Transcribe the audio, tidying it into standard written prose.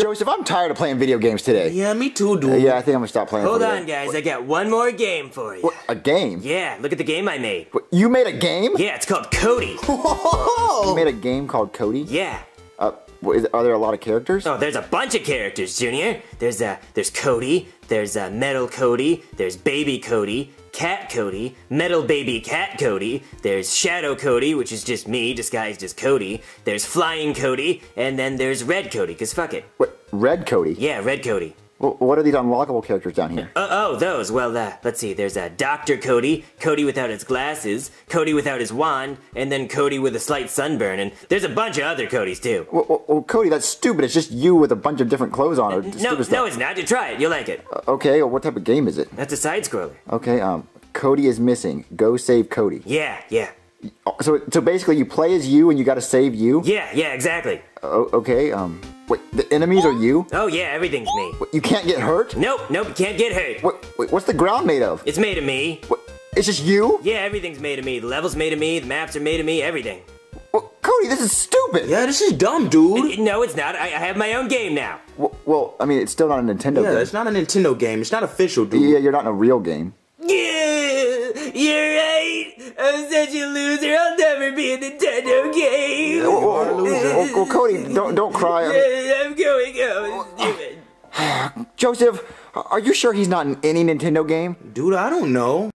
Joseph, I'm tired of playing video games today. Yeah, me too, dude. Yeah, I think I'm gonna stop playing. Hold on, guys. I got one more game for you. What, a game? Yeah, look at the game I made. What, you made a game? Yeah, it's called Cody. You made a game called Cody? Yeah. Are there a lot of characters? Oh, there's a bunch of characters, Junior. There's Cody, there's Metal Cody, there's Baby Cody, Cat Cody, Metal Baby Cat Cody, there's Shadow Cody, which is just me disguised as Cody, there's Flying Cody, and then there's Red Cody, cause fuck it. What, Red Cody? Yeah, Red Cody. Well, what are these unlockable characters down here? Those. Well, let's see. There's Dr. Cody, Cody without his glasses, Cody without his wand, and then Cody with a slight sunburn, and there's a bunch of other Codys, too. Well, Cody, that's stupid. It's just you with a bunch of different clothes on. No, it's not. You try it. You'll like it. Okay, well, what type of game is it? That's a side-scroller. Okay, Cody is missing. Go save Cody. Yeah. So basically you play as you and you gotta save you? Yeah, exactly. Okay, wait, the enemies are you? Oh yeah, everything's me. What, you can't get hurt? Nope, you can't get hurt. What's the ground made of? It's made of me. What, it's just you? Yeah, everything's made of me. The level's made of me, the maps are made of me, everything. Well, Cody, this is stupid! Yeah, this is dumb, dude. No, it's not. I have my own game now. Well, I mean, it's still not a Nintendo game. Yeah, it's not a Nintendo game. It's not official, dude. Yeah, you're not in a real game. Yeah, you're right. I'm such a loser. I'll never be a Nintendo game. Well, Cody, don't cry. I'm going home. Stupid. Joseph, are you sure he's not in any Nintendo game? Dude, I don't know.